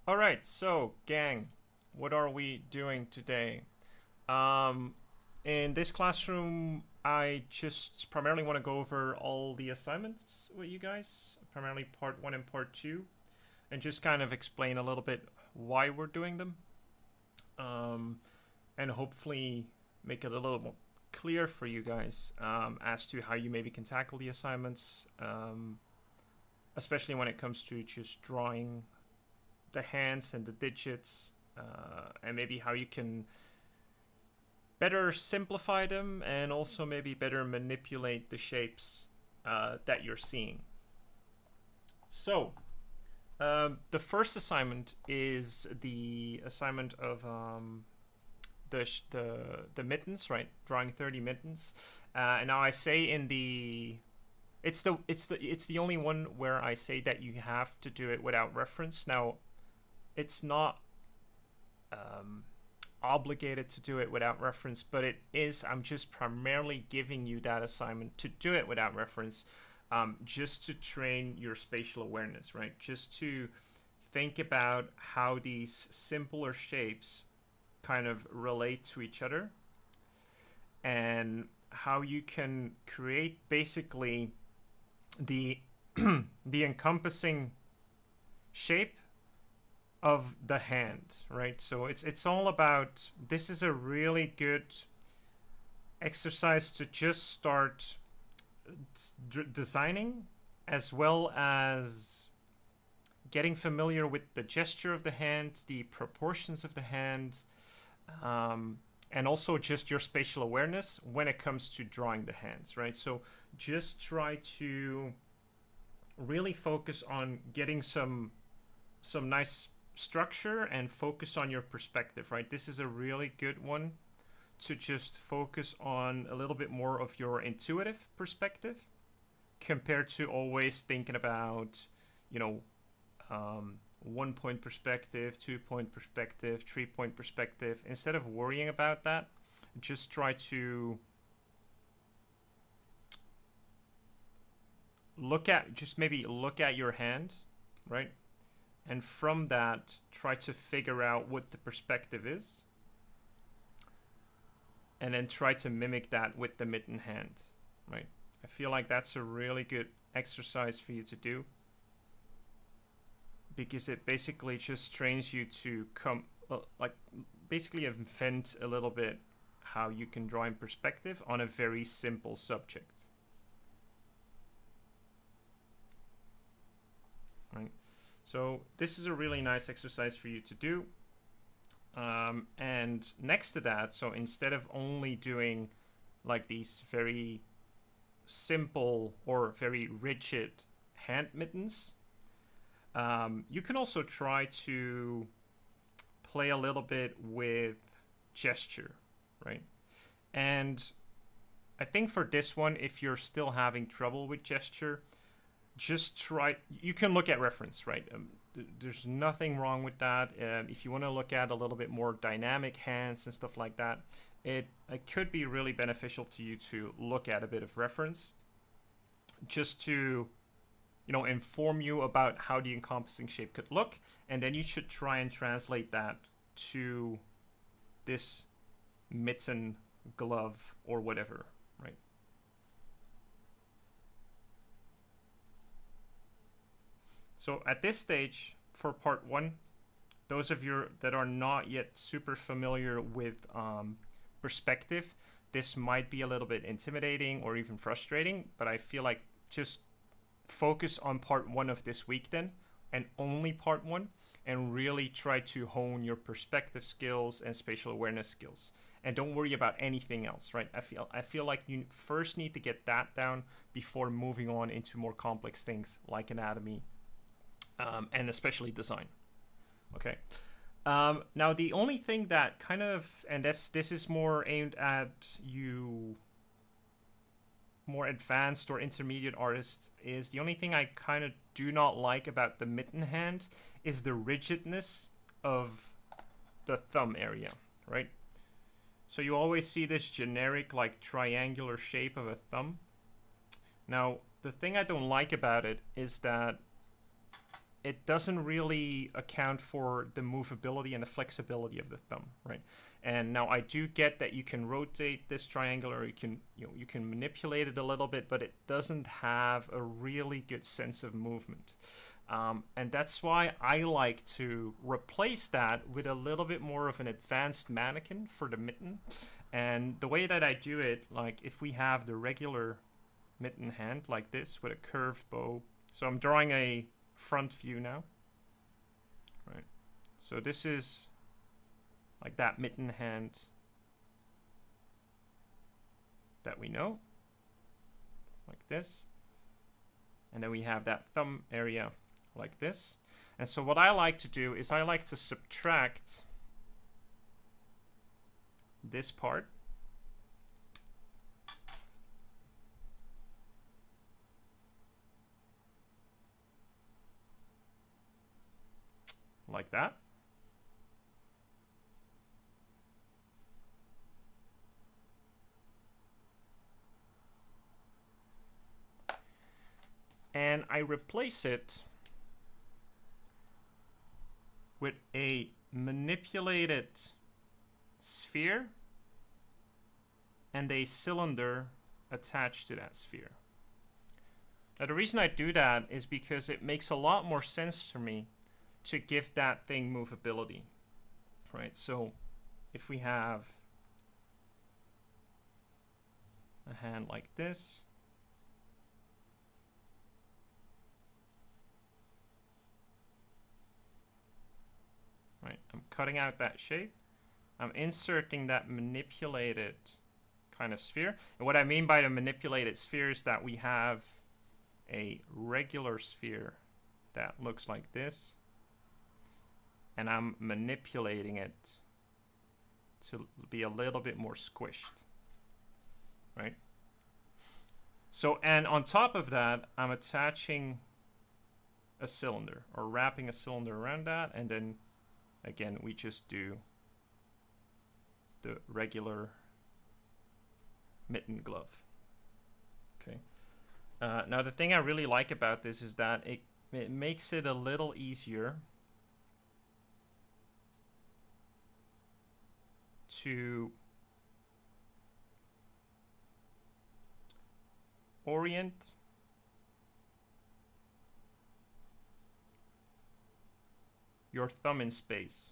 All right, so gang, what are we doing today? Um, in this classroom, I just primarily want to go over all the assignments with you guys, primarily part one and part two, and just kind of explain a little bit why we're doing them, um, and hopefully make it a little more clear for you guys as to how you maybe can tackle the assignments, especially when it comes to just drawing the hands and the digits, and maybe how you can better simplify them and also maybe better manipulate the shapes that you're seeing. So, the first assignment is the assignment of the mittens, right? Drawing 30 mittens. And now I say in the it's the only one where I say that you have to do it without reference. Now, it's not um, obligated to do it without reference, but it is. I'm just primarily giving you that assignment to do it without reference, just to train your spatial awareness, right? Just to think about how these simpler shapes kind of relate to each other and how you can create basically the the encompassing shape of the hand, right? So it's all about, this is a really good exercise to just start designing, as well as getting familiar with the gesture of the hand, the proportions of the hand, and also just your spatial awareness when it comes to drawing the hands, right? So just try to really focus on getting some nice structure and focus on your perspective, right? This is a really good one to just focus on a little bit more of your intuitive perspective compared to always thinking about, you know, 1 point perspective, 2 point perspective, 3 point perspective. Instead of worrying about that, just try to maybe look at your hand, right? And from that, try to figure out what the perspective is, and then try to mimic that with the mitten hand, right? I feel like that's a really good exercise for you to do, because it basically just trains you to come, like, basically invent a little bit how you can draw in perspective on a very simple subject, right? So this is a really nice exercise for you to do. And next to that, so instead of only doing like these very simple or very rigid hand mittens, you can also try to play a little bit with gesture, right? And I think for this one, if you're still having trouble with gesture, just try. You can look at reference, right? There's nothing wrong with that. If you want to look at a little bit more dynamic hands and stuff like that, it could be really beneficial to you to look at a bit of reference, just to, inform you about how the encompassing shape could look, and then you should try and translate that to this mitten, glove, or whatever, right? So at this stage, for part one, those of you that are not yet super familiar with perspective, this might be a little bit intimidating or even frustrating, but I feel like just focus on part one of this week then, and only part one, and really try to hone your perspective skills and spatial awareness skills. And don't worry about anything else, right? I feel like you first need to get that down before moving on into more complex things like anatomy, and especially design. Okay. Now the only thing that kind of, and this is more aimed at you more advanced or intermediate artists, is the only thing I kind of do not like about the mitten hand is the rigidness of the thumb area, right? So you always see this generic like triangular shape of a thumb. Now, the thing I don't like about it is that it doesn't really account for the movability and the flexibility of the thumb, right? And now I do get that you can rotate this triangle, or you can manipulate it a little bit, but it doesn't have a really good sense of movement. And that's why I like to replace that with a little bit more of an advanced mannequin for the mitten. And the way that I do it, like if we have the regular mitten hand like this with a curved bow, so I'm drawing a front view now, right? So this is like that mitten hand that we know, like this. And then we have that thumb area like this. And so what I like to do is I like to subtract this part. Like that. And I replace it with a manipulated sphere and a cylinder attached to that sphere. Now the reason I do that is because it makes a lot more sense to me to give that thing movability, right? So if we have a hand like this, right, I'm cutting out that shape, I'm inserting that manipulated kind of sphere. And what I mean by the manipulated sphere is that we have a regular sphere that looks like this, and I'm manipulating it to be a little bit more squished, right? So, and on top of that, I'm attaching a cylinder, or wrapping a cylinder around that, and then again we just do the regular mitten glove. Okay. Now the thing I really like about this is that it makes it a little easier to orient your thumb in space.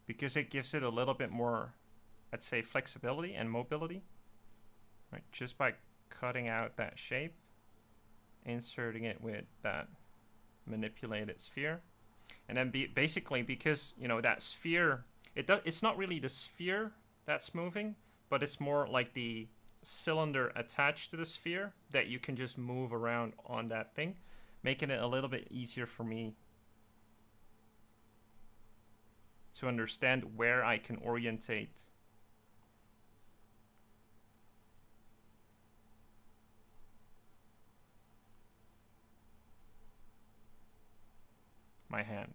Because it gives it a little bit more, I'd say, flexibility and mobility, right? Just by cutting out that shape, inserting it with that manipulated sphere, and then basically, because you know that sphere, it's not really the sphere that's moving, but it's more like the cylinder attached to the sphere that you can just move around on that thing, making it a little bit easier for me to understand where I can orientate my hand.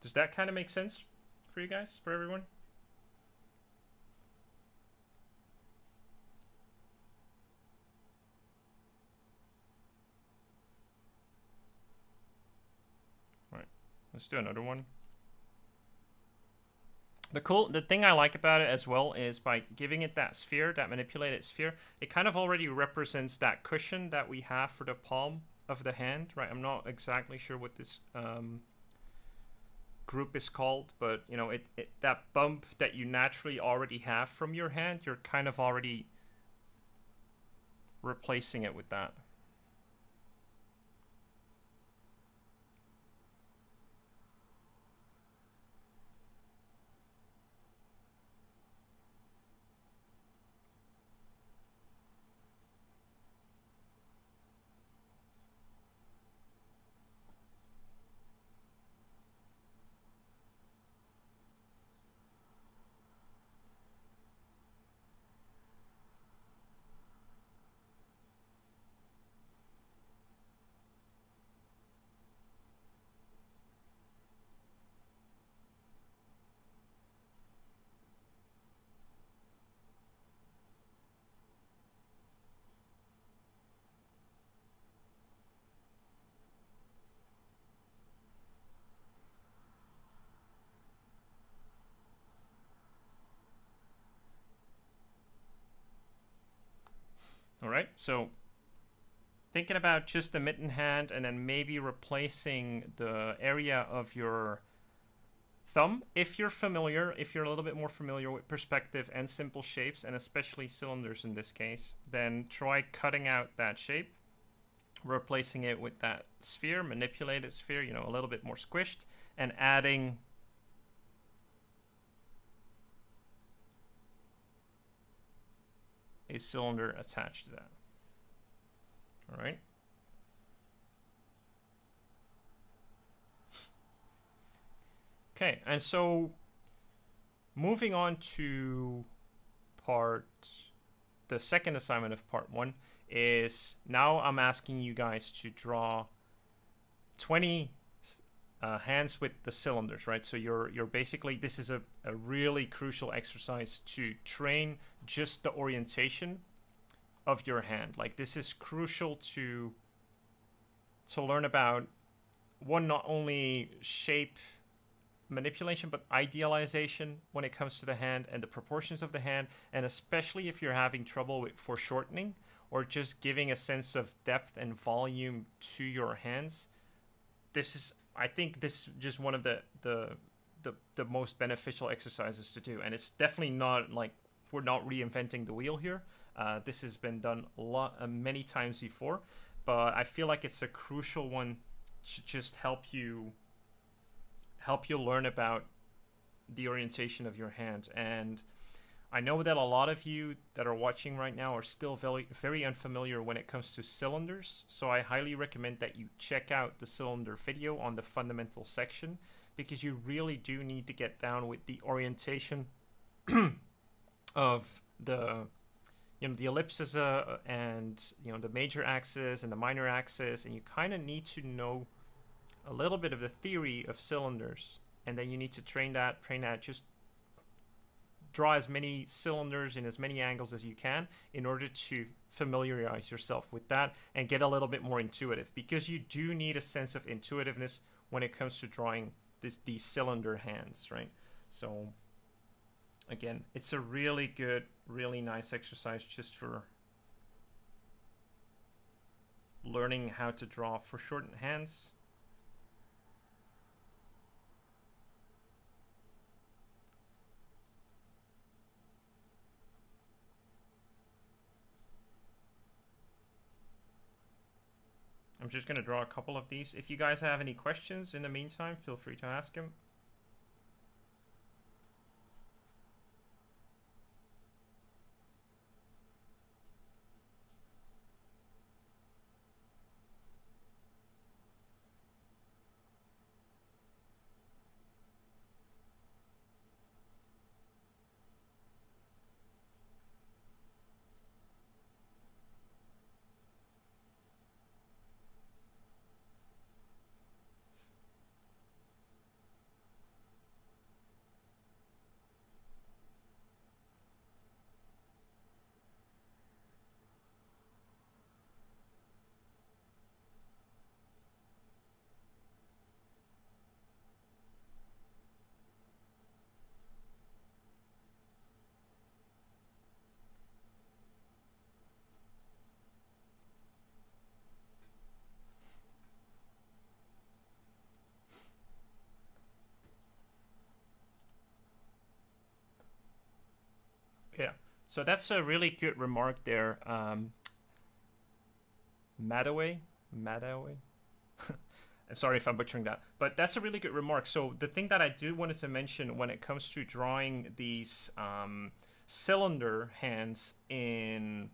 Does that kind of make sense for you guys, for everyone? Right, let's do another one. The thing I like about it as well is by giving it that sphere, that manipulated sphere, it kind of already represents that cushion that we have for the palm of the hand, right? I'm not exactly sure what this group is called, but you know, that bump that you naturally already have from your hand, you're kind of already replacing it with that. All right, so thinking about just the mitten hand and then maybe replacing the area of your thumb. If you're familiar, if you're a little bit more familiar with perspective and simple shapes, and especially cylinders in this case, then try cutting out that shape, replacing it with that sphere, manipulated sphere, you know, a little bit more squished, and adding a cylinder attached to that. All right. Okay, and so moving on to the second assignment of part 1 is now I'm asking you guys to draw 20 hands with the cylinders, right? So you're basically, this is a really crucial exercise to train just the orientation of your hand. Like, this is crucial to learn about, one, not only shape manipulation but idealization when it comes to the hand and the proportions of the hand, and especially if you're having trouble with foreshortening or just giving a sense of depth and volume to your hands. This is, I think this is just one of the most beneficial exercises to do, and it's definitely not like we're not reinventing the wheel here. This has been done many times before, but I feel like it's a crucial one to just help you learn about the orientation of your hand. And I know that a lot of you that are watching right now are still very, very unfamiliar when it comes to cylinders. So I highly recommend that you check out the cylinder video on the fundamental section, because you really do need to get down with the orientation of the ellipses and the major axis and the minor axis, and you kind of need to know a little bit of the theory of cylinders, and then you need to train that, just draw as many cylinders in as many angles as you can in order to familiarize yourself with that and get a little bit more intuitive, because you do need a sense of intuitiveness when it comes to drawing these cylinder hands, right? So again, it's a really good, really nice exercise just for learning how to draw foreshortened hands. I'm just going to draw a couple of these. If you guys have any questions in the meantime, feel free to ask them. Yeah, so that's a really good remark there, Madaway. I'm sorry if I'm butchering that, but that's a really good remark. So the thing that I do wanted to mention when it comes to drawing these cylinder hands in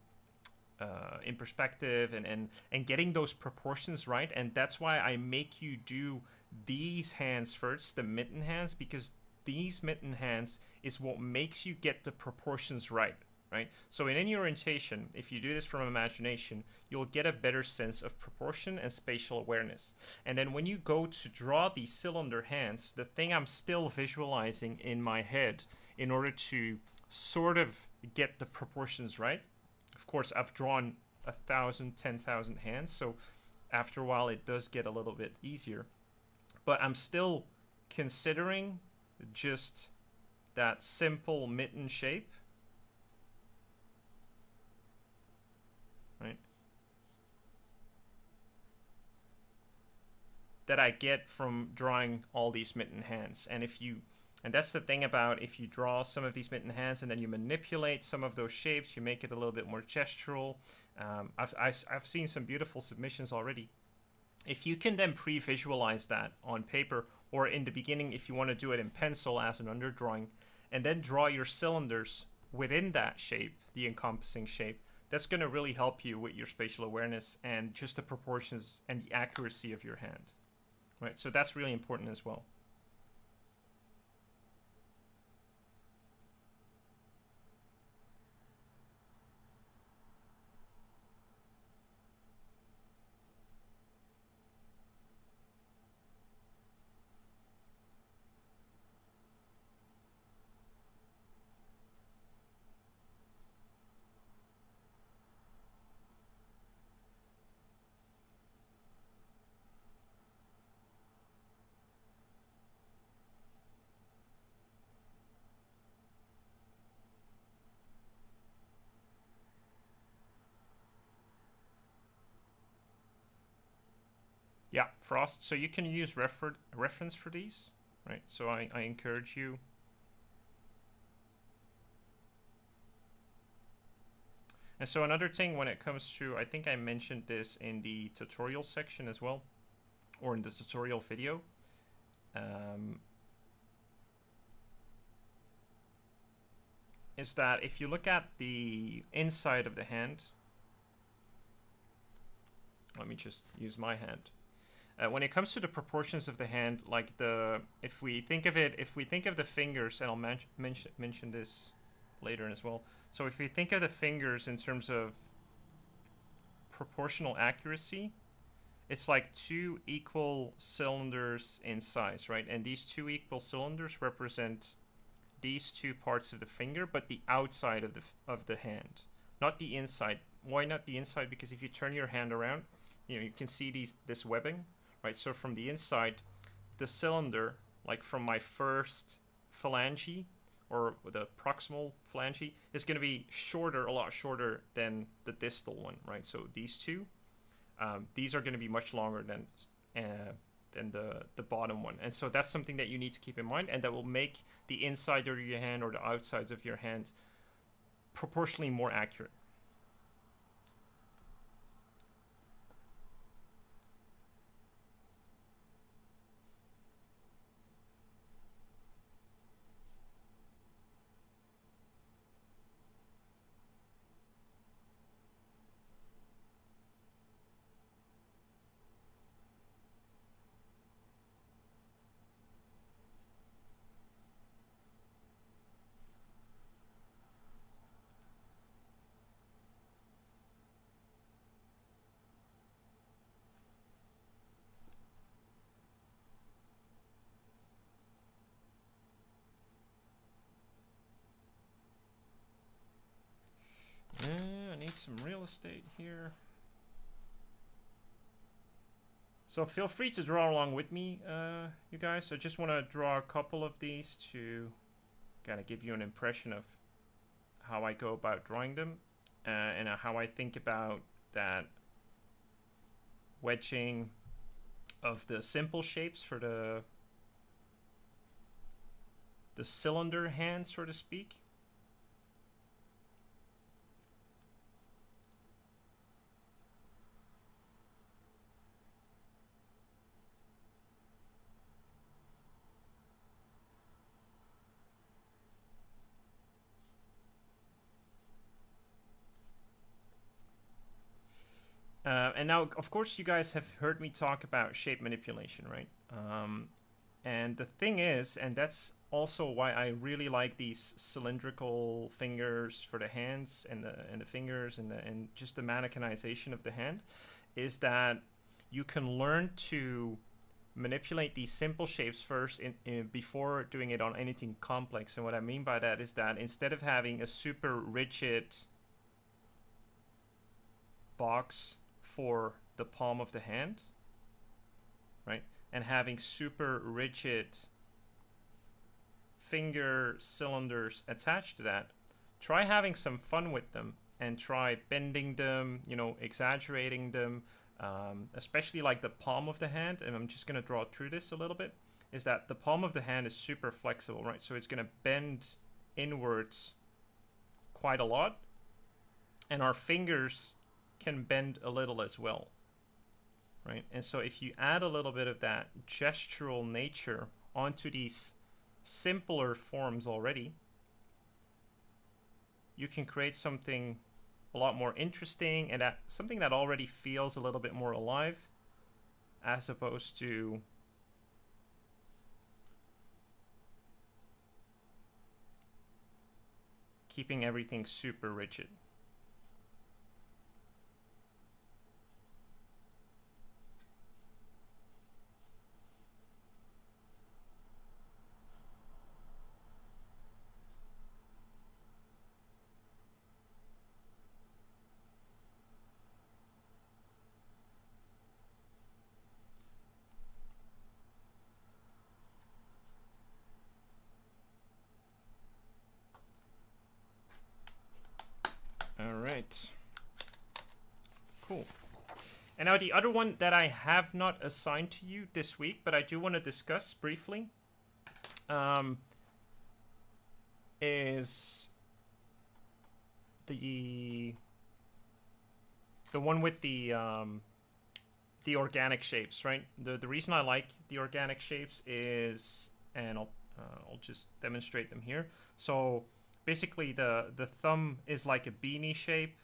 perspective and getting those proportions right, and that's why I make you do these hands first, the mitten hands, because these mitten hands is what makes you get the proportions right. So in any orientation, if you do this from imagination, you'll get a better sense of proportion and spatial awareness. And then when you go to draw these cylinder hands, the thing I'm still visualizing in my head in order to sort of get the proportions right. Of course, I've drawn 1,000, 10,000 hands, so after a while it does get a little bit easier. But I'm still considering just that simple mitten shape that I get from drawing all these mitten hands. And that's the thing about if you draw some of these mitten hands and then you manipulate some of those shapes, you make it a little bit more gestural. I've seen some beautiful submissions already. If you can then pre-visualize that on paper, or in the beginning if you want to do it in pencil as an underdrawing, and then draw your cylinders within that shape, the encompassing shape, that's going to really help you with your spatial awareness and just the proportions and the accuracy of your hand. Right, so that's really important as well. Yeah, Frost. So you can use reference for these, right? So I encourage you. And so another thing when it comes to, I think I mentioned this in the tutorial section as well, or in the tutorial video. Is that if you look at the inside of the hand, let me just use my hand. When it comes to the proportions of the hand, like if we think of the fingers, and I'll mention this later as well. So if we think of the fingers in terms of proportional accuracy, it's like two equal cylinders in size, right? And these two equal cylinders represent these two parts of the finger, but the outside of the hand, not the inside. Why not the inside? Because if you turn your hand around, you can see this webbing, right? So from the inside, the cylinder, like from my first phalange, or the proximal phalange, is going to be shorter, a lot shorter than the distal one, right? So these two, these are going to be much longer than the bottom one. And so that's something that you need to keep in mind, and that will make the inside of your hand or the outsides of your hand proportionally more accurate. I need some real estate here. So feel free to draw along with me, you guys. I just want to draw a couple of these to kind of give you an impression of how I go about drawing them, and how I think about that wedging of the simple shapes for the cylinder hand, so to speak. And now, of course, you guys have heard me talk about shape manipulation, right? And the thing is, and that's also why I really like these cylindrical fingers for the hands and the fingers and just the mannequinization of the hand, is that you can learn to manipulate these simple shapes first before doing it on anything complex. And what I mean by that is that instead of having a super rigid box for the palm of the hand, right, and having super rigid finger cylinders attached to that, try having some fun with them and try bending them, exaggerating them, especially like the palm of the hand, and I'm just going to draw through this a little bit, is that the palm of the hand is super flexible, right? So it's going to bend inwards quite a lot, and our fingers can bend a little as well, right? And so if you add a little bit of that gestural nature onto these simpler forms already, you can create something a lot more interesting, and something that already feels a little bit more alive, as opposed to keeping everything super rigid. All right. Cool. And now the other one that I have not assigned to you this week, but I do want to discuss briefly, is the one with the organic shapes, right? The reason I like the organic shapes is, and I'll just demonstrate them here. So basically the thumb is like a beanie shape,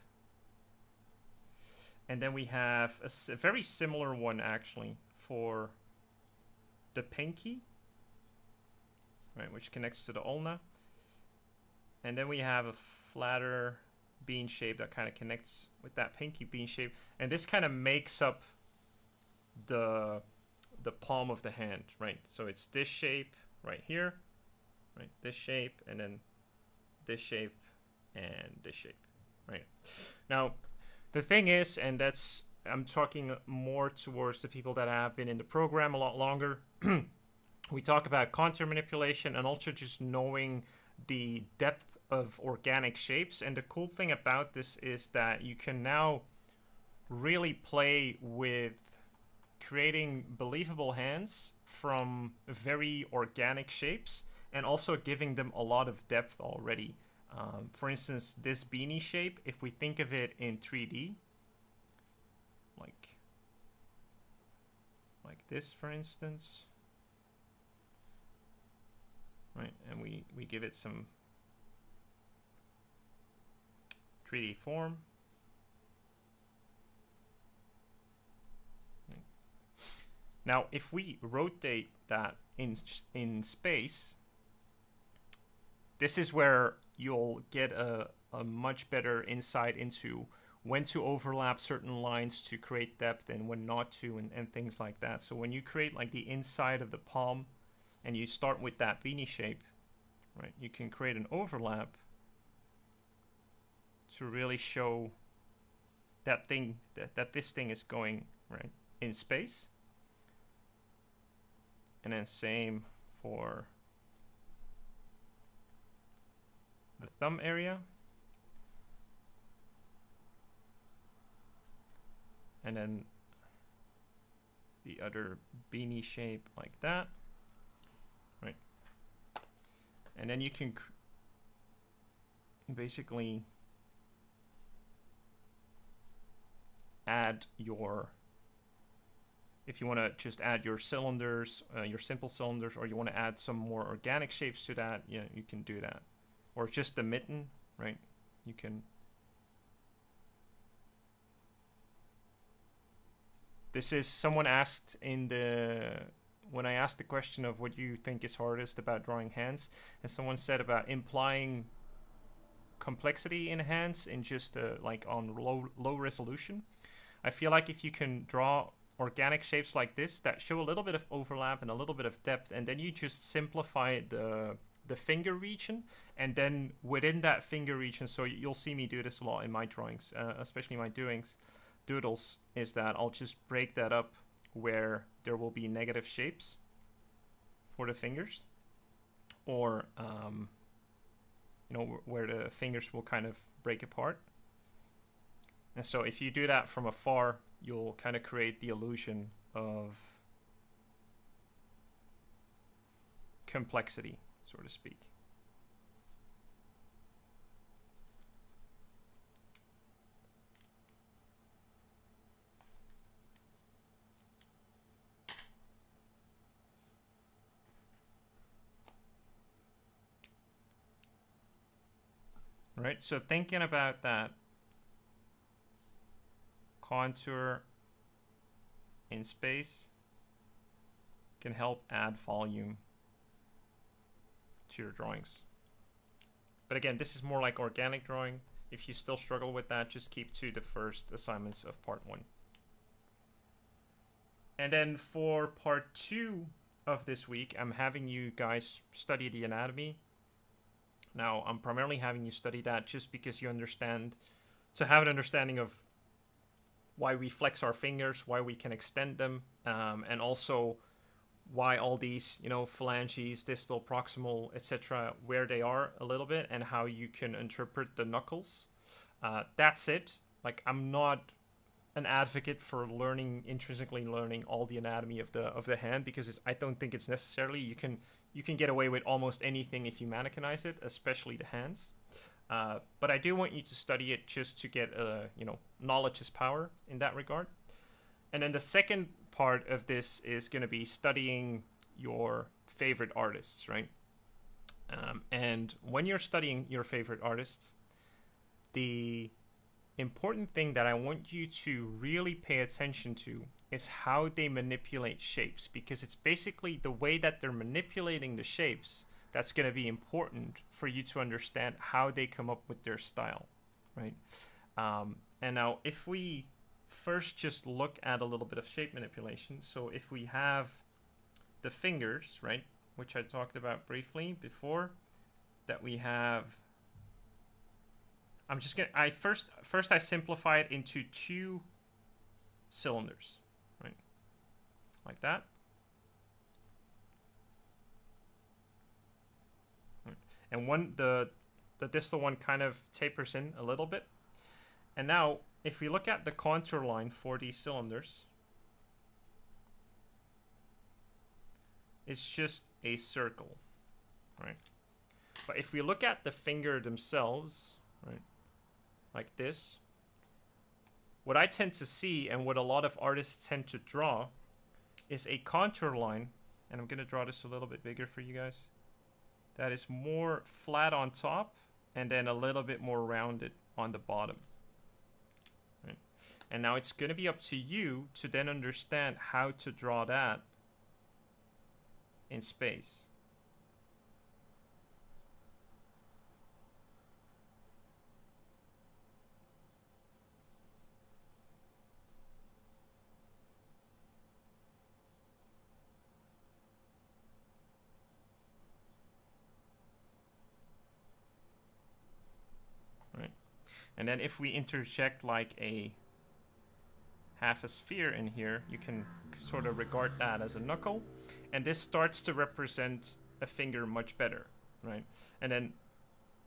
and then we have a very similar one actually for the pinky, right, which connects to the ulna, and then we have a flatter bean shape that kind of connects with that pinky bean shape, and this kind of makes up the palm of the hand, right? So it's this shape right here, right? This shape, and then this shape, and this shape, right? Now, the thing is, and that's, I'm talking more towards the people that have been in the program a lot longer. We talk about contour manipulation and also just knowing the depth of organic shapes. And the cool thing about this is that you can now really play with creating believable hands from very organic shapes, and also giving them a lot of depth already. For instance, this beanie shape, if we think of it in 3D, like this, for instance, right? And we give it some 3D form. Right. Now, if we rotate that in space, this is where you'll get a much better insight into when to overlap certain lines to create depth and when not to, and things like that. So when you create like the inside of the palm and you start with that beanie shape, right, you can create an overlap to really show that thing, that this thing is going right in space. And then same for the thumb area. And then the other beanie shape like that, right? And then you can basically add your, if you want to just add your cylinders, your simple cylinders, or you want to add some more organic shapes to that, yeah, you can do that. Or just the mitten, right? You can. This is, someone asked in the, when I asked the question of what you think is hardest about drawing hands, and someone said about implying complexity in hands in just like on low resolution. I feel like if you can draw organic shapes like this that show a little bit of overlap and a little bit of depth, and then you just simplify the finger region, and then within that finger region, so you'll see me do this a lot in my drawings, especially my doodles, is that I'll just break that up where there will be negative shapes for the fingers, or you know, where the fingers will kind of break apart. And so if you do that from afar, you'll kind of create the illusion of complexity, so to speak. Right, so thinking about that contour in space can help add volume to your drawings. But again, this is more like organic drawing. If you still struggle with that, just keep to the first assignments of part 1. And then for part 2 of this week, I'm having you guys study the anatomy. Now, I'm primarily having you study that just because you understand, to have an understanding of why we flex our fingers, why we can extend them, and also why all these, phalanges, distal, proximal, etc., where they are a little bit, and how you can interpret the knuckles. That's it. Like, I'm not an advocate for intrinsically learning all the anatomy of the hand, because I don't think it's necessarily. You can get away with almost anything if you mannequinize it, especially the hands. But I do want you to study it just to get knowledge is power in that regard. And then the second part of this is going to be studying your favorite artists, right? And when you're studying your favorite artists, the important thing that I want you to really pay attention to is how they manipulate shapes, because it's basically the way that they're manipulating the shapes that's going to be important for you to understand how they come up with their style, right? And now if we first just look at a little bit of shape manipulation, so if we have the fingers, right, which I talked about briefly before, that we have, I'm just gonna, first I simplify it into 2 cylinders, right, like that. Right. And the distal one kind of tapers in a little bit. And now, if we look at the contour line for these cylinders, it's just a circle, right? But if we look at the finger themselves, right, like this, what I tend to see and what a lot of artists tend to draw is a contour line, and I'm going to draw this a little bit bigger for you guys, that is more flat on top and then a little bit more rounded on the bottom. Right? And now it's going to be up to you to then understand how to draw that in space. Right? And then if we interject like a half a sphere in here, you can sort of regard that as a knuckle. And this starts to represent a finger much better, right? And then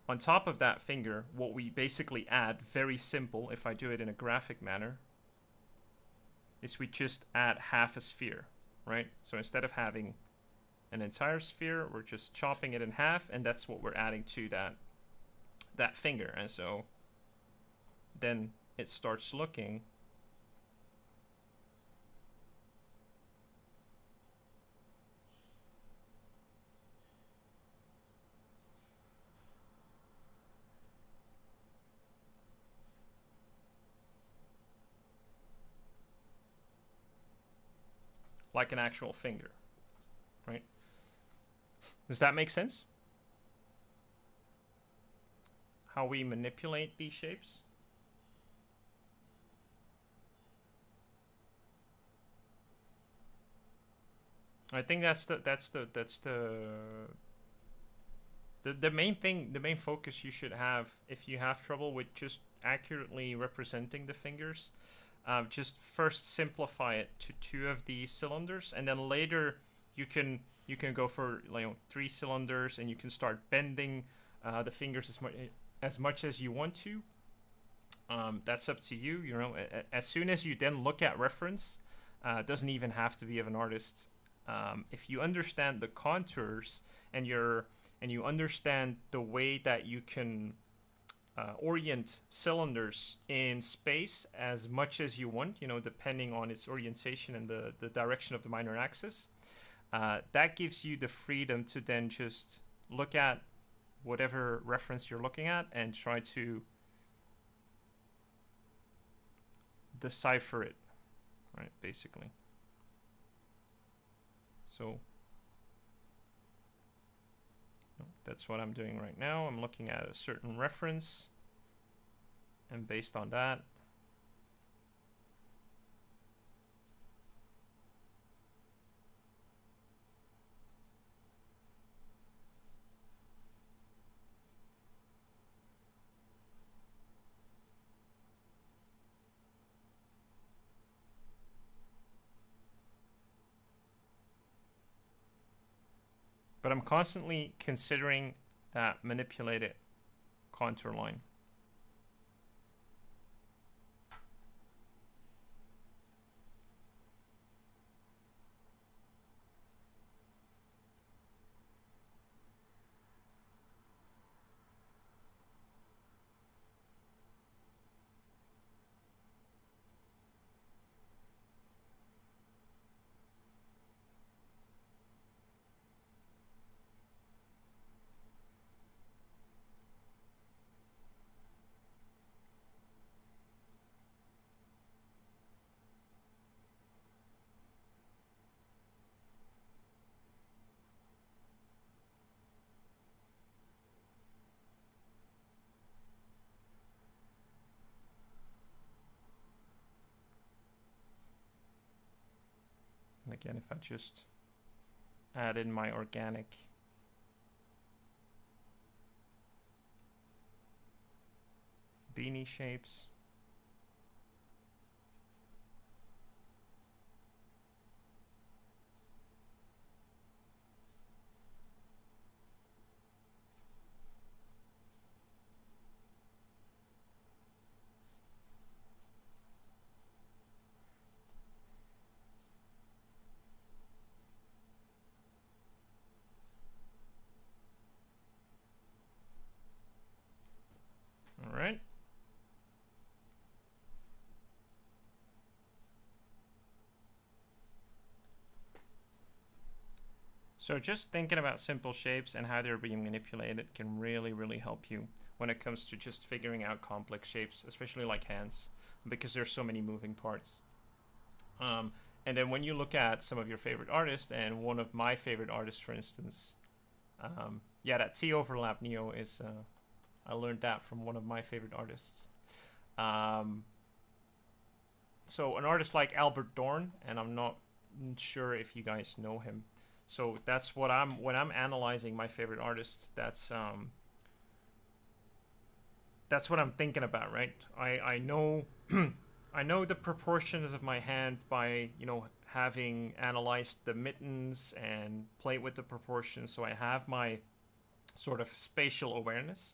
on top of that finger, what we basically add, very simple, if I do it in a graphic manner, is we just add half a sphere, right? So instead of having an entire sphere, we're just chopping it in half, and that's what we're adding to that finger. And so then it starts looking like an actual finger, right? Does that make sense? How we manipulate these shapes? I think that's the main thing, the main focus you should have if you have trouble with just accurately representing the fingers. Just first simplify it to 2 of these cylinders, and then later you can go for 3 cylinders, and you can start bending the fingers as much as you want to. That's up to you. You know, as soon as you then look at reference, it doesn't even have to be of an artist. If you understand the contours and you understand the way that you can orient cylinders in space as much as you want, you know, depending on its orientation and the direction of the minor axis, that gives you the freedom to then just look at whatever reference you're looking at and try to decipher it, right, basically. So that's what I'm doing right now. I'm looking at a certain reference, and based on that, but I'm constantly considering that manipulated contour line. And again, if I just add in my organic beanie shapes. All right. So just thinking about simple shapes and how they're being manipulated can really, really help you when it comes to just figuring out complex shapes, especially like hands, because there's so many moving parts. And then when you look at some of your favorite artists, and one of my favorite artists, for instance, yeah, that T overlap Neo is, I learned that from one of my favorite artists. So an artist like Albert Dorn, and I'm not sure if you guys know him. So that's what when I'm analyzing my favorite artists, that's what I'm thinking about, right? I know I know the proportions of my hand by, you know, having analyzed the mittens and played with the proportions, so I have my sort of spatial awareness.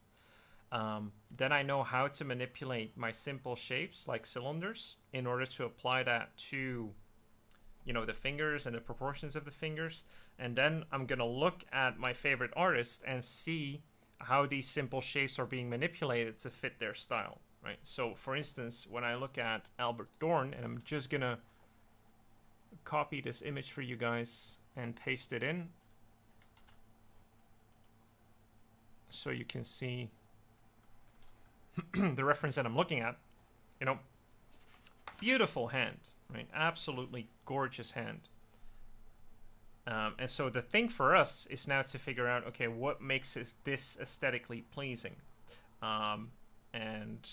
Then I know how to manipulate my simple shapes like cylinders in order to apply that to, you know, the fingers and the proportions of the fingers. And then I'm gonna look at my favorite artists and see how these simple shapes are being manipulated to fit their style, right? So for instance, when I look at Albert Dorn, and I'm just gonna copy this image for you guys and paste it in so you can see the reference that I'm looking at. You know, beautiful hand, right? Absolutely gorgeous hand. And so the thing for us is now to figure out, okay, what makes this aesthetically pleasing? And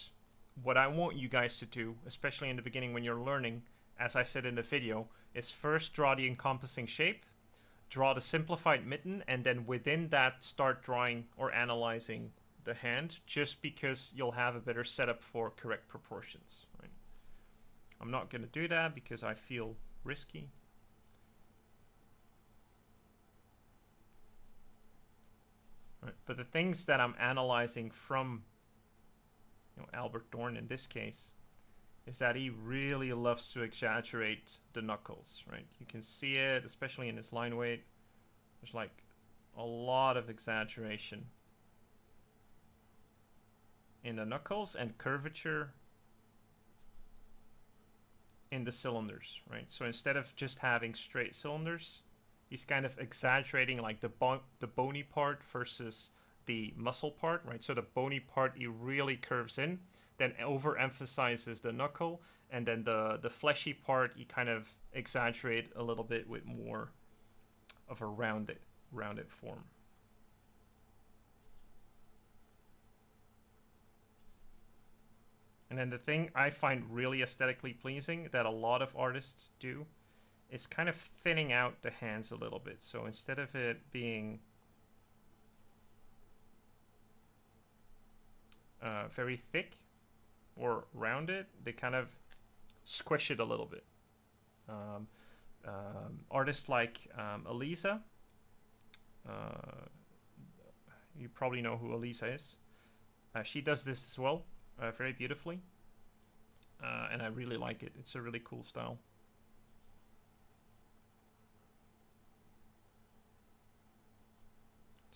what I want you guys to do, especially in the beginning when you're learning, as I said in the video, is first draw the encompassing shape, draw the simplified mitten, and then within that start drawing or analyzing the hand, just because you'll have a better setup for correct proportions, right? I'm not going to do that because I feel risky. Right. But the things that I'm analyzing from, Albert Dorn in this case, is that he really loves to exaggerate the knuckles, right? You can see it, especially in his line weight. There's like a lot of exaggeration in the knuckles and curvature in the cylinders, right? So instead of just having straight cylinders, he's kind of exaggerating like the bony part versus the muscle part, right? So the bony part he really curves in, then overemphasizes the knuckle, and then the fleshy part he kind of exaggerate a little bit with more of a rounded form. And then the thing I find really aesthetically pleasing that a lot of artists do is kind of thinning out the hands a little bit. So instead of it being very thick or rounded, they kind of squish it a little bit. Artists like Elisa, you probably know who Elisa is. She does this as well, very beautifully, and I really like it. It's a really cool style.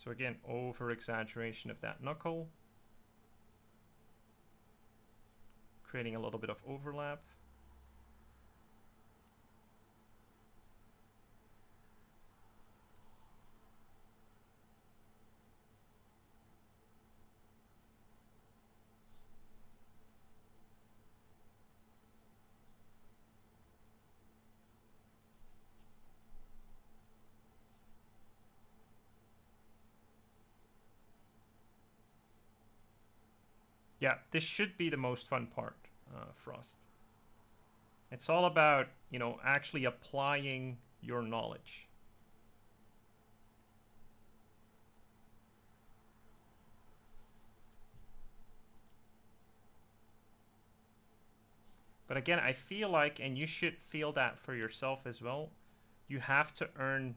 So again, over exaggeration of that knuckle, creating a little bit of overlap. Yeah, this should be the most fun part, Frost. It's all about, actually applying your knowledge. But again, I feel like, and you should feel that for yourself as well, you have to earn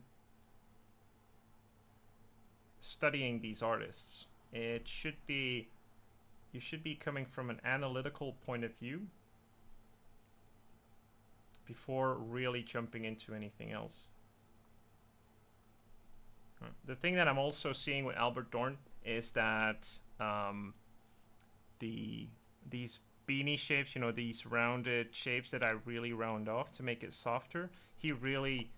studying these artists. It should be, you should be coming from an analytical point of view before really jumping into anything else. The thing that I'm also seeing with Albert Dorn is that these beanie shapes, these rounded shapes that I really round off to make it softer, he really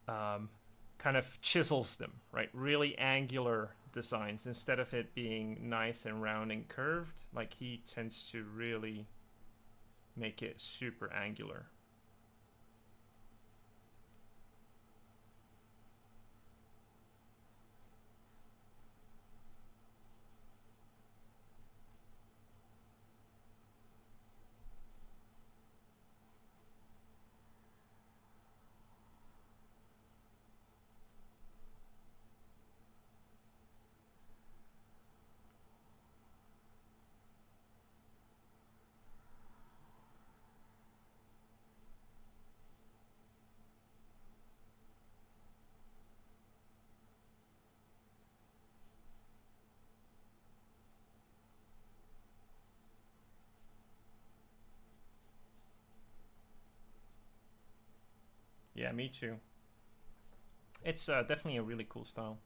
kind of chisels them, right? Really angular designs instead of it being nice and round and curved. Like he tends to really make it super angular. Yeah, me too. It's definitely a really cool style.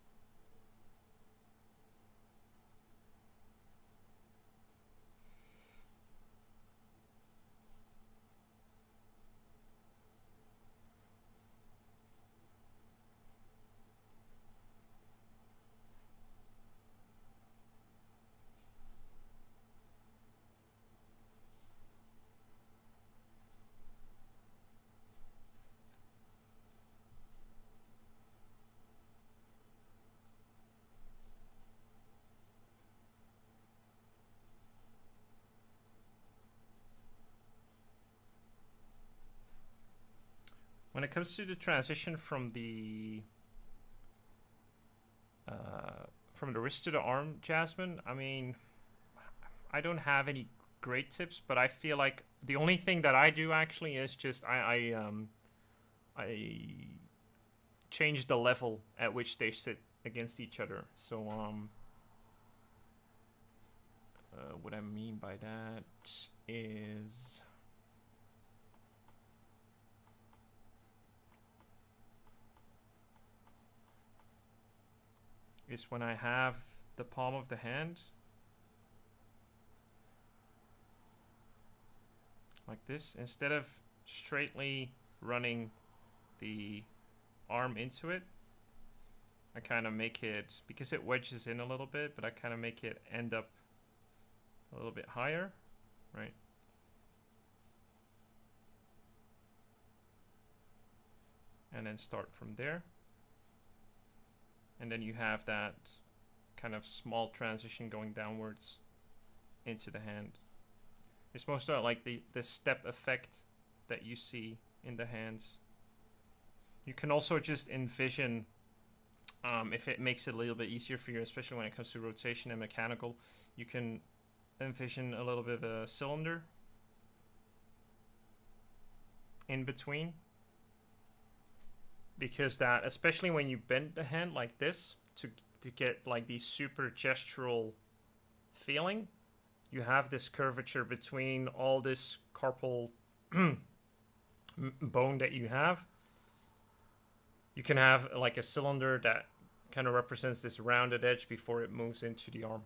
When it comes to the transition from the wrist to the arm, Jasmine, I mean, I don't have any great tips, but I feel like the only thing that I do actually is just I change the level at which they sit against each other. So what I mean by that is when I have the palm of the hand like this, instead of straightly running the arm into it, I kind of make it, because it wedges in a little bit, but I kind of make it end up a little bit higher, right? And then start from there. And then you have that kind of small transition going downwards into the hand. It's most like the step effect that you see in the hands. You can also just envision, if it makes it a little bit easier for you, especially when it comes to rotation and mechanical, you can envision a little bit of a cylinder in between. Because that, especially when you bend the hand like this to get like the super gestural feeling, you have this curvature between all this carpal bone that you have. You can have like a cylinder that kind of represents this rounded edge before it moves into the arm.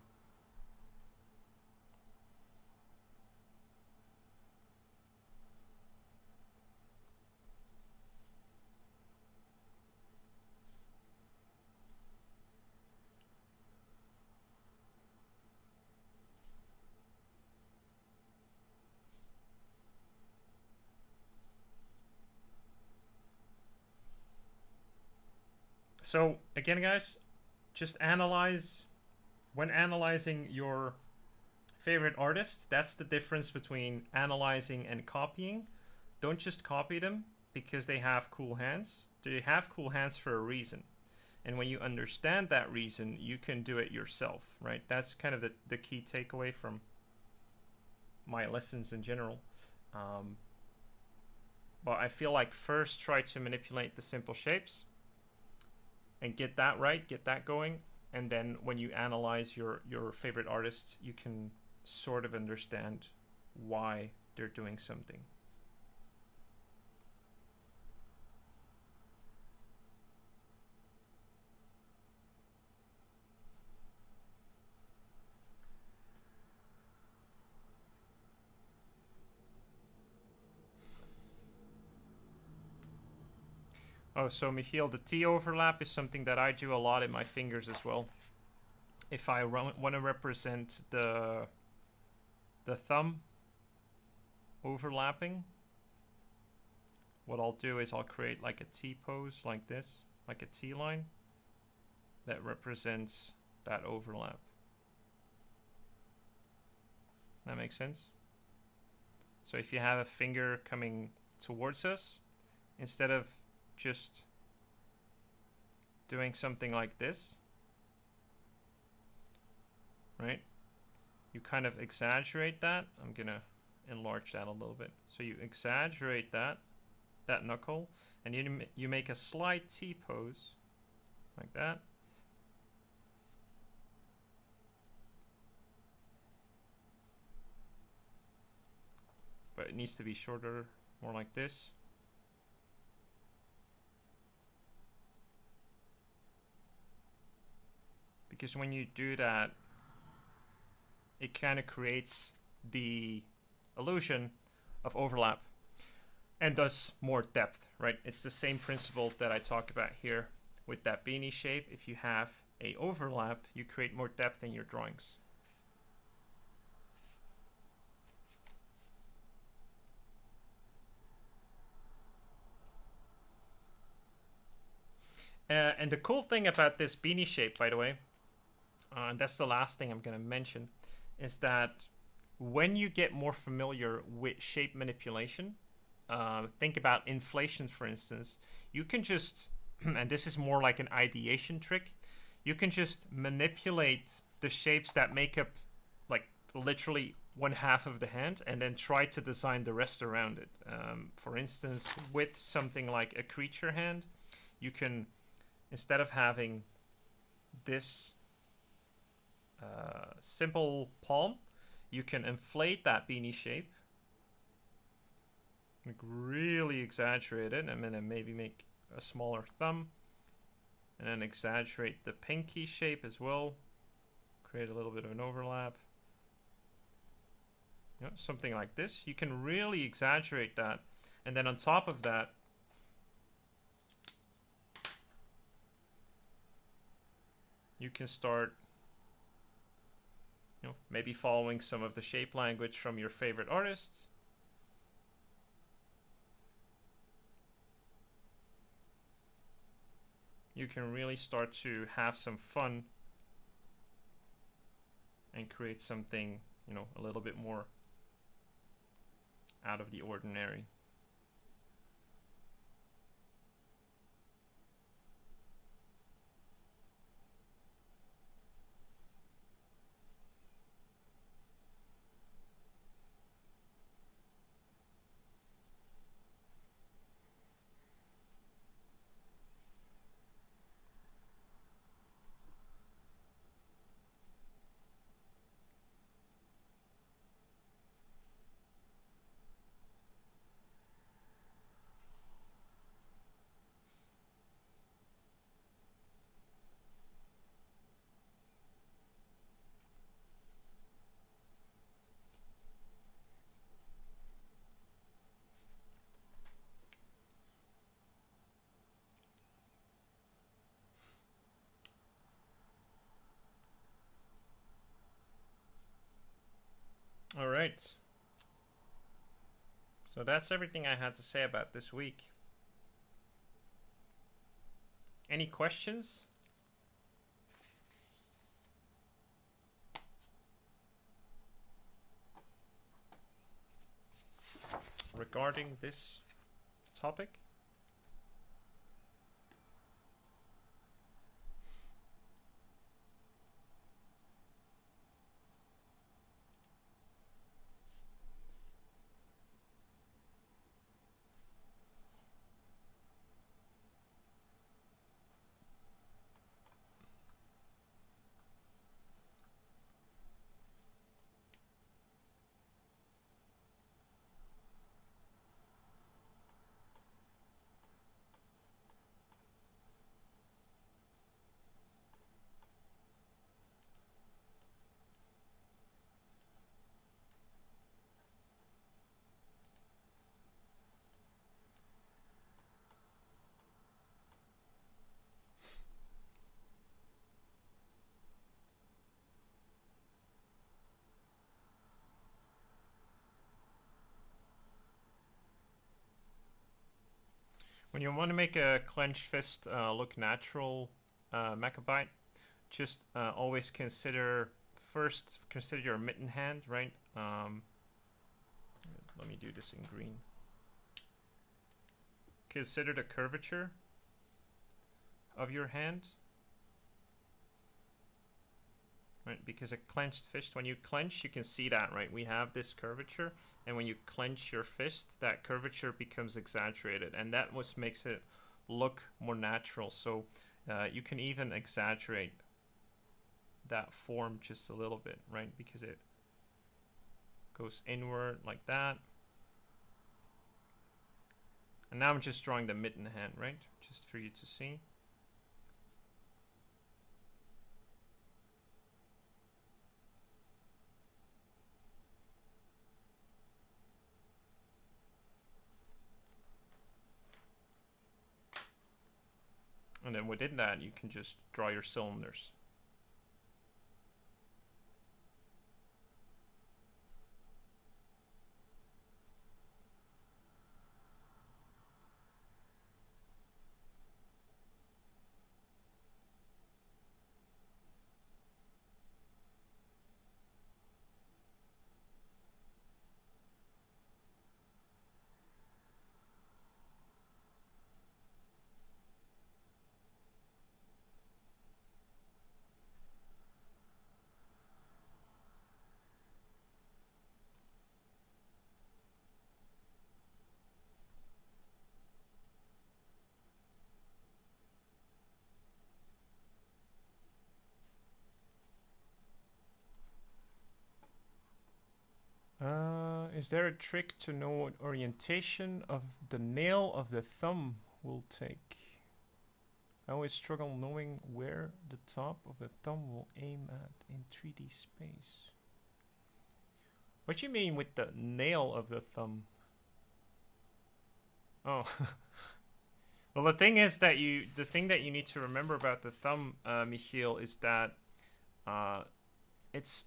So again, guys, just analyze, when analyzing your favorite artist, that's the difference between analyzing and copying. Don't just copy them because they have cool hands. They have cool hands for a reason. And when you understand that reason, you can do it yourself, right? That's kind of the key takeaway from my lessons in general. But I feel like first try to manipulate the simple shapes and get that right, get that going. And then when you analyze your favorite artist, you can sort of understand why they're doing something. Oh, so Michiel, the T overlap is something that I do a lot in my fingers as well. If I want to represent the thumb overlapping, what I'll do is I'll create like a T pose like this, like a T line that represents that overlap. That makes sense? So if you have a finger coming towards us, instead of just doing something like this, right? You kind of exaggerate that. I'm gonna enlarge that a little bit. So you exaggerate that knuckle, and you make a slight T pose like that. But it needs to be shorter, more like this. Because when you do that, it kind of creates the illusion of overlap and thus more depth, right? It's the same principle that I talk about here with that beanie shape. If you have a overlap, you create more depth in your drawings. And the cool thing about this beanie shape, by the way, and that's the last thing I'm going to mention, is that when you get more familiar with shape manipulation, think about inflation, for instance, you can just, and this is more like an ideation trick, you can just manipulate the shapes that make up like literally one half of the hand and then try to design the rest around it. For instance, with something like a creature hand, you can, instead of having this simple palm, You can inflate that beanie shape, like really exaggerate it, and then maybe make a smaller thumb, and then exaggerate the pinky shape as well. Create a little bit of an overlap. You know, something like this. You can really exaggerate that, and then on top of that, you can start, you know, maybe following some of the shape language from your favorite artists. You can really start to have some fun and create something, you know, a little bit more out of the ordinary. All right. So that's everything I had to say about this week. Any questions? Regarding this topic? When you want to make a clenched fist look natural, Macabite, just always consider your mitten hand, right? Let me do this in green. Consider the curvature of your hand, right? Because a clenched fist, when you clench, you can see that, right? We have this curvature, and when you clench your fist, that curvature becomes exaggerated, and that what makes it look more natural. So you can even exaggerate that form just a little bit, right? Because it goes inward like that. And now I'm just drawing the mitten hand, right? Just for you to see. And then within that, you can just draw your cylinders. Is there a trick to know what orientation of the nail of the thumb will take? I always struggle knowing where the top of the thumb will aim at in 3D space. What do you mean with the nail of the thumb? Oh. Well, the thing that you need to remember about the thumb, Michiel, is that it's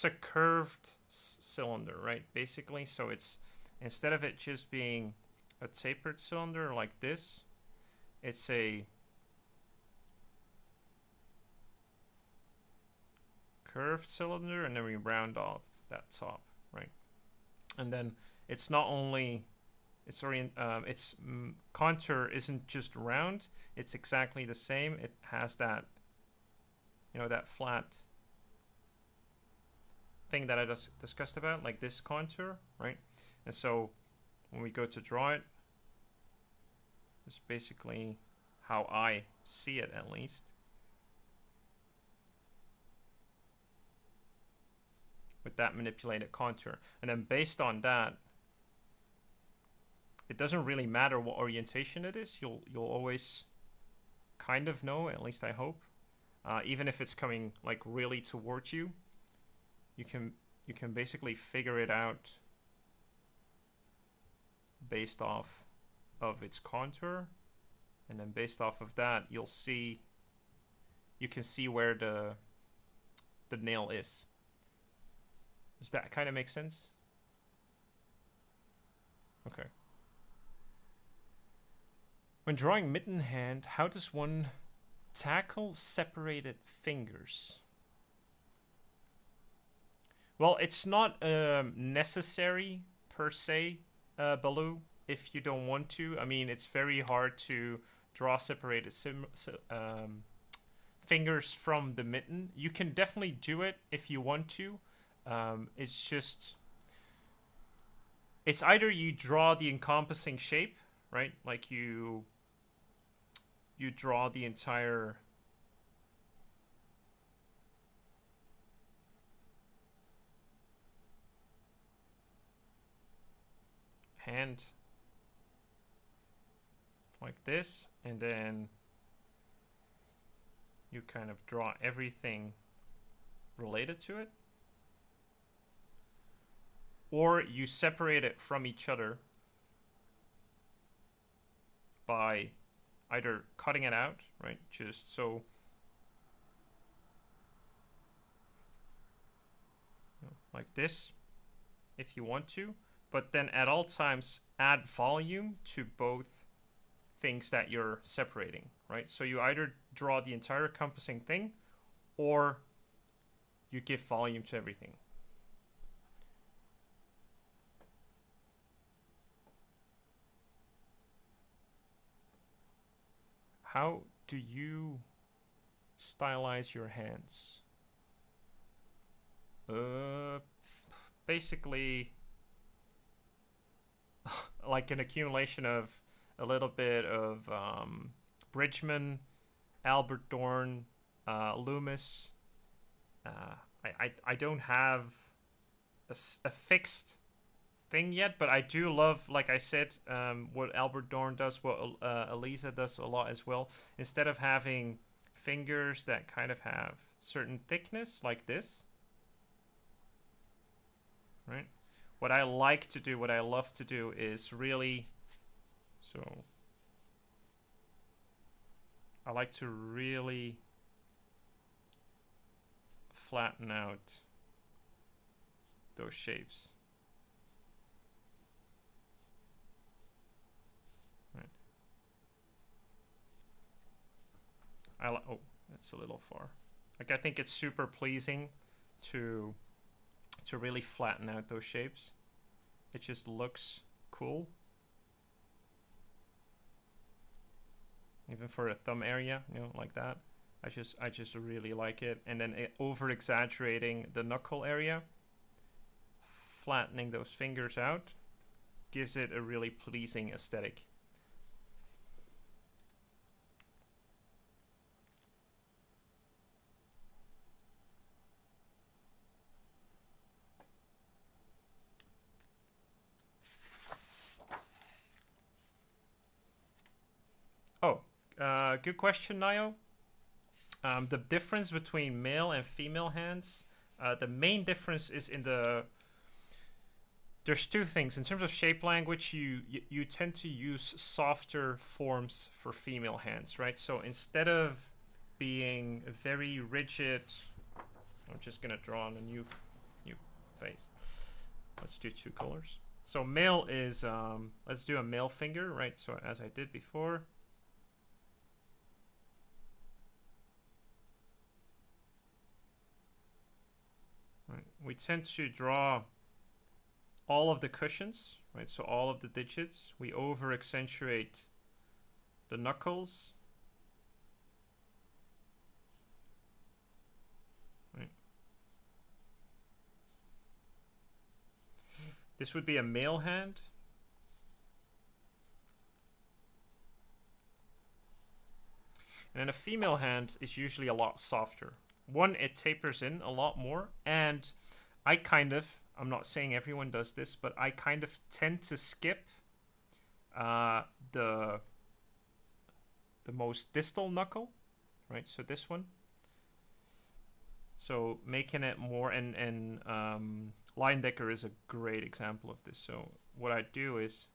a curved cylinder, right? Basically, so it's instead of it just being a tapered cylinder like this, it's a curved cylinder, and then we round off that top, right? And then it's not only its contour isn't just round; it's exactly the same. It has that, that flat thing that I just discussed about, like this contour, right? And so when we go to draw it, it's basically how I see it, at least. With that manipulated contour. And then based on that, it doesn't really matter what orientation it is. You'll always kind of know, at least I hope. Even if it's coming like really towards you, you can basically figure it out based off of its contour, and then based off of that, you can see where the nail is. Does that kind of make sense? Okay. When drawing mitten hand, how does one tackle separated fingers? Well, it's not necessary per se, Baloo, if you don't want to. I mean, it's very hard to draw separated fingers from the mitten. You can definitely do it if you want to. It's either you draw the encompassing shape, right? Like you draw the entire hand like this, and then you kind of draw everything related to it, or you separate it from each other by either cutting it out, right? Just so like this, if you want to, but then at all times add volume to both things that you're separating, right? So you either draw the entire encompassing thing, or you give volume to everything. How do you stylize your hands? Basically, like an accumulation of a little bit of Bridgman, Albert Dorn, Loomis. I don't have a fixed thing yet, but I do love, like I said, what Albert Dorn does, what Elisa does a lot as well. Instead of having fingers that kind of have certain thickness like this, right? What I like to do, what I love to do is really, so I like to really flatten out those shapes. Oh, that's a little far. Like, I think it's super pleasing to really flatten out those shapes. It just looks cool. Even for a thumb area, like that. I just really like it. And then over exaggerating the knuckle area, flattening those fingers out, gives it a really pleasing aesthetic. Good question, Nayo. The difference between male and female hands, the main difference is in the. There's two things in terms of shape language. You tend to use softer forms for female hands, right? So instead of being very rigid, I'm just gonna draw on a new face. Let's do two colors. So male is let's do a male finger, right? So as I did before. Right. We tend to draw all of the cushions, right? So all of the digits. We over accentuate the knuckles. Right. This would be a male hand. And then a female hand is usually a lot softer. One, it tapers in a lot more, and I'm not saying everyone does this, but I kind of tend to skip the most distal knuckle, right? So this one. So making it more, and Leyendecker is a great example of this. So what I do is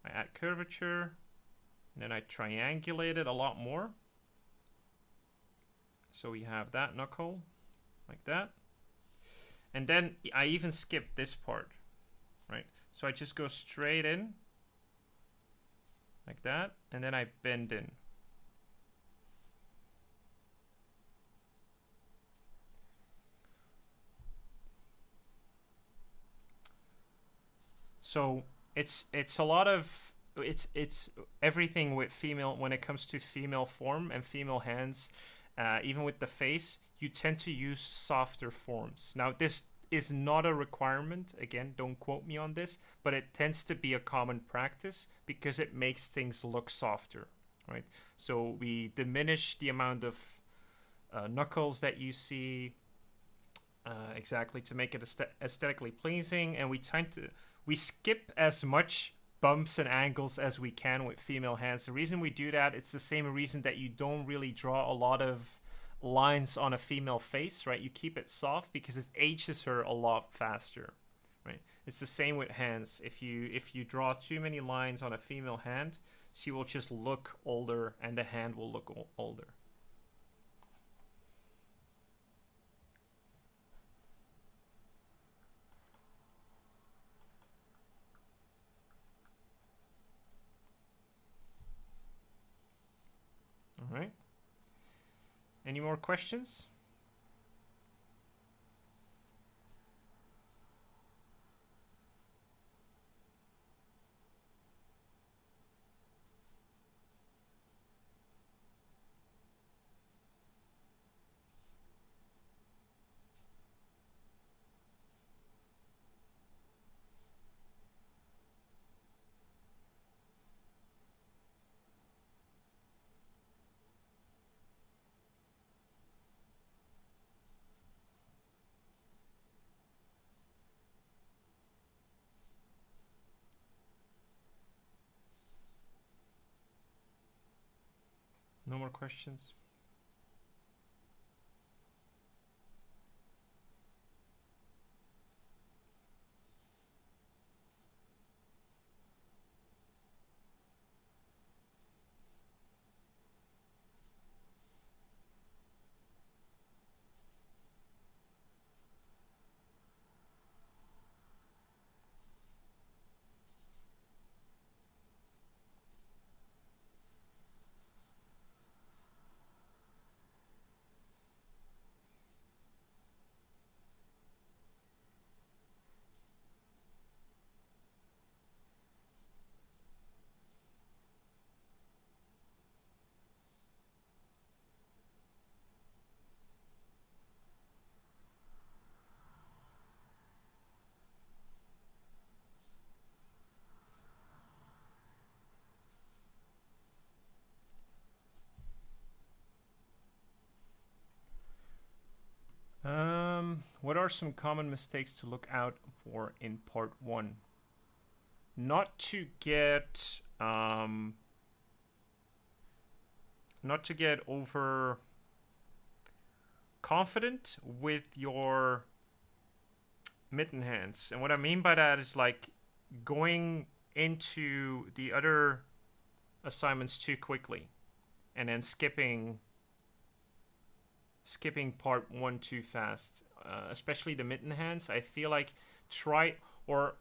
I add curvature, and then I triangulate it a lot more. So we have that knuckle, like that. And then I even skip this part, right? So I just go straight in, like that, and then I bend in. So it's a lot of it's everything with female when it comes to female form and female hands. Even with the face, you tend to use softer forms. Now, this is not a requirement. Again, don't quote me on this, but it tends to be a common practice because it makes things look softer, right? So we diminish the amount of knuckles that you see exactly to make it aesthetically pleasing, and we skip as much bumps and angles as we can with female hands. The reason we do that, it's the same reason that you don't really draw a lot of lines on a female face, right? You keep it soft because it ages her a lot faster, right? It's the same with hands. If you draw too many lines on a female hand, she will just look older and the hand will look older. All right. Any more questions? No more questions? What are some common mistakes to look out for in part 1? Not to get not to get over confident with your mitten hands. And what I mean by that is like going into the other assignments too quickly and then skipping part one too fast, especially the mitten hands. I feel like try, or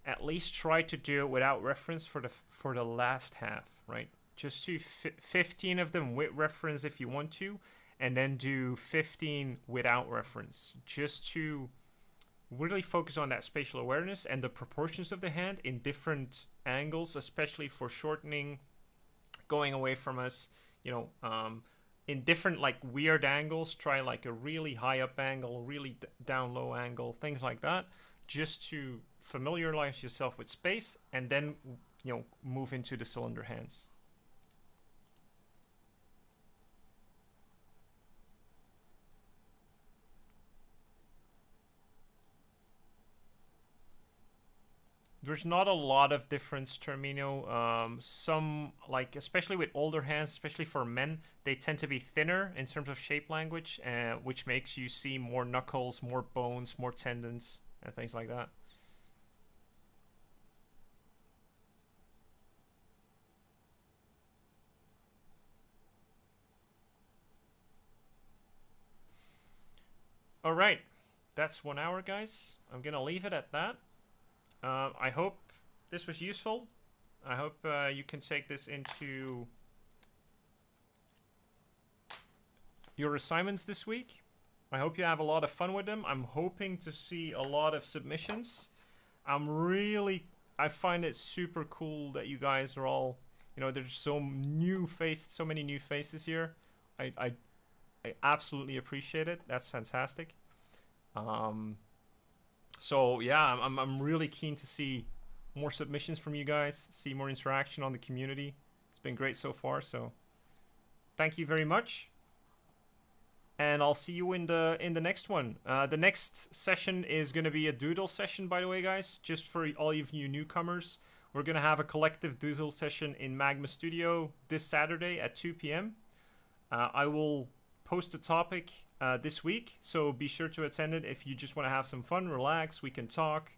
at least try to do it without reference for the last half, right? Just do 15 of them with reference if you want to, and then do 15 without reference, just to really focus on that spatial awareness and the proportions of the hand in different angles, especially for shortening, going away from us, in different like weird angles. Try like a really high up angle, really down low angle, things like that, just to familiarize yourself with space, and then move into the cylinder hands. There's not a lot of difference, Termino. Some, like, especially with older hands, especially for men, they tend to be thinner in terms of shape language, which makes you see more knuckles, more bones, more tendons, and things like that. All right, that's 1 hour, guys. I'm gonna leave it at that. I hope this was useful. I hope you can take this into your assignments this week. I hope you have a lot of fun with them. I'm hoping to see a lot of submissions. I find it super cool that you guys are all, there's so many new faces here. I absolutely appreciate it. That's fantastic. So yeah, I'm really keen to see more submissions from you guys, see more interaction on the community. It's been great so far. So thank you very much, and I'll see you in the next one. The next session is going to be a doodle session, by the way, guys. Just for all of you newcomers, we're going to have a collective doodle session in Magma Studio this Saturday at 2 p.m. I will post a topic this week, so be sure to attend it if you just want to have some fun, relax, we can talk,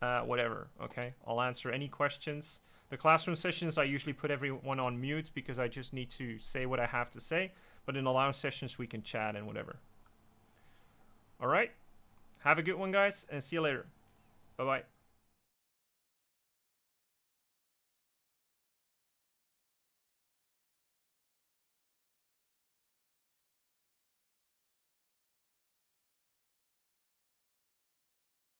whatever, okay? I'll answer any questions. The classroom sessions, I usually put everyone on mute because I just need to say what I have to say, but in the lounge sessions, we can chat and whatever. All right, have a good one, guys, and see you later. Bye-bye.